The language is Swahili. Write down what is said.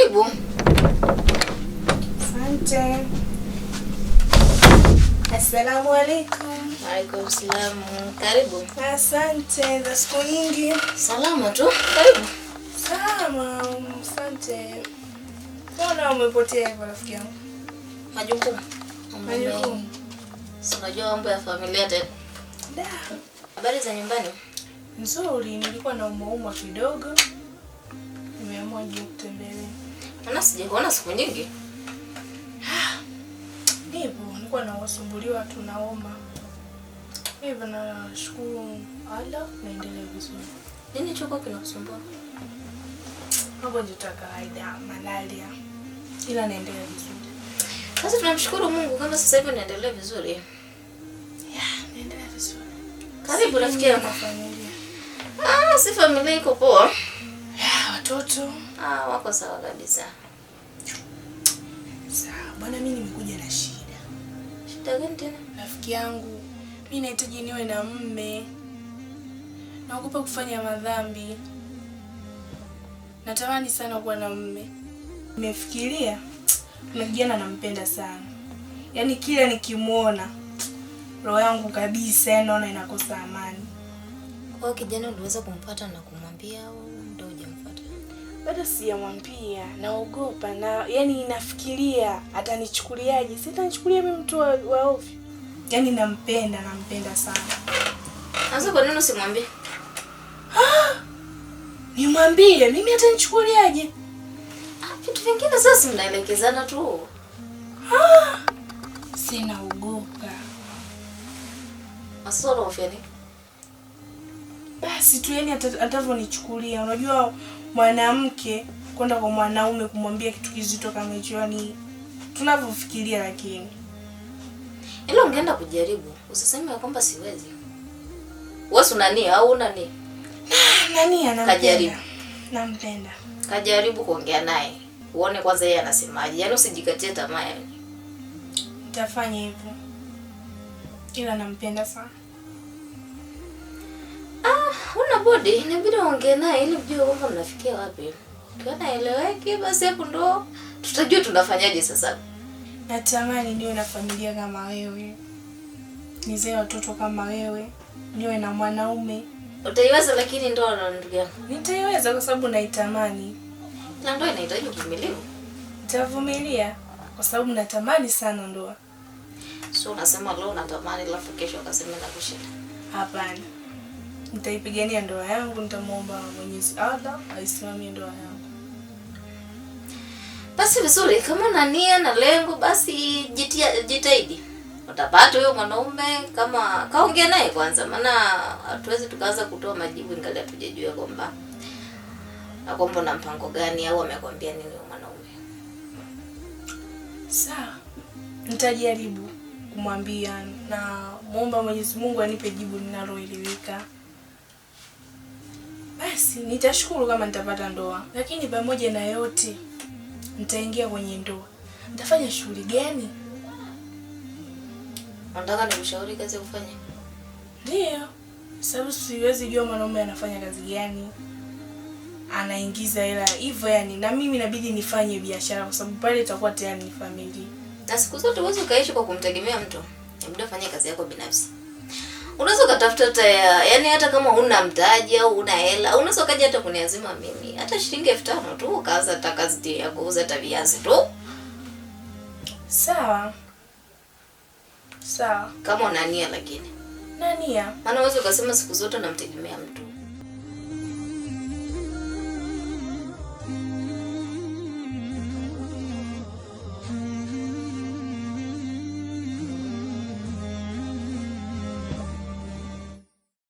Karibu. Asante. Assalamu alaikum. Waalaikum salaam. Karibu. Asante, za siku nyingi. Salama tu. Karibu. Salama, asante. Mbona umepotea hivyo rafiki yangu? Majukumu. Majukumu. Si unajua mambo ya familia tena. Da. Habari za nyumbani? Nzuri, nilikuwa na umauma kidogo. Nimeamua nje kutembelea. Mbona sijakuona siku nyingi? Nipo, nilikuwa nawasumbuliwa tu na homa. Hivyo nashukuru Allah, naendelea vizuri. Nini choko kinakusumbua? Magonjwa ya kawaida, malaria. Ila naendelea vizuri. Sasa tunamshukuru Mungu kama sasa hivi naendelea vizuri. Naendelea vizuri. Karibu rafiki yangu. Familia. Si familia iko poa. Watoto. Wako sawa kabisa. Sawa, bwana mimi nimekuja na shida. Shida gani tena? Rafiki yangu, mimi nahitaji niwe na mume. Naogopa kufanya madhambi. Natamani sana kuwa na mume. Nimefikiria kuna kijana nampenda sana. Yaani kila nikimuona roho yangu kabisa naona inakosa amani. Kwa kijana uliweza kumpata na kumwambia au ndio hujamfuata? Bado sijamwambia, naogopa na yani nafikiria atanichukuliaje? Sitanichukulia mimi mtu wa ovyo. Yaani nampenda sana. Sasa kwa nini usimwambie? Nimwambie mimi atanichukuliaje? Vitu vingine sasa mnaelekezana tu. Sina ugopa. Masoro ofeni. Basi tu yani atavonichukulia. Unajua mwanamke kwenda kwa mwanaume kumwambia kitu kizito kama hicho yani tunavyofikiria lakini. Ila ungeenda kujaribu. Usiseme kwamba siwezi. Wewe unani au unani? Nani anampenda? Kajaribu. Nampenda. Kajaribu kuongea naye. Uone kwanza yeye anasemaje. Yaani usijikatie tamaa yani. Nitafanya hivyo. Ila nampenda sana. Una bodi, inabidi uongee naye ili ujue kwamba mnafikia wapi. Ukiona eleweki basi hapo ndo tutajua tunafanyaje sasa. Natamani niwe na familia kama wewe. Nizae watoto kama wewe. Niwe na mwanaume. Utaiweza lakini ndoa ndugu yangu. Nitaiweza kwa sababu naitamani. Na ndoa inahitaji uvumilivu. Nitavumilia kwa sababu natamani sana ndoa. Sio unasema leo natamani alafu kesho ukasema nakushinda. Hapana. Nitaipigania ndoa yangu, nitamuomba Mwenyezi Allah aisimamie ndoa yangu. Basi vizuri, kama una nia na lengo basi jitahidi. Utapata huyo mwanaume kama kaongea naye kwanza, maana hatuwezi tukaanza kutoa majibu ingali hatujajua kwamba na mpango gani au amekwambia nini huyo mwanaume. Sawa. Nitajaribu kumwambia na muomba Mwenyezi Mungu anipe jibu linaloeleweka. Basi nitashukuru kama nitapata ndoa. Lakini pamoja na yote nitaingia kwenye ndoa. Nitafanya shughuli gani? Nataka nikushauri kazi kufanya. Ndio. Sababu siwezi jua mwanaume anafanya kazi gani. Anaingiza hela hivyo yani na mimi inabidi nifanye biashara kwa sababu pale itakuwa tayari ni familia. Na siku zote uweze ukaishi kwa kumtegemea mtu. Inabidi ufanye kazi yako binafsi. Unaweza kutafuta yani hata kama huna mtaji au huna hela, unaweza kaja hata kuniazima mimi. Hata shilingi 5,000 tu ukaanza hata kazi ya kuuza hata viazi tu. Sawa. Sawa. Kama una nia lakini. Na nia? Maana uweze ukasema siku zote namtegemea mtu.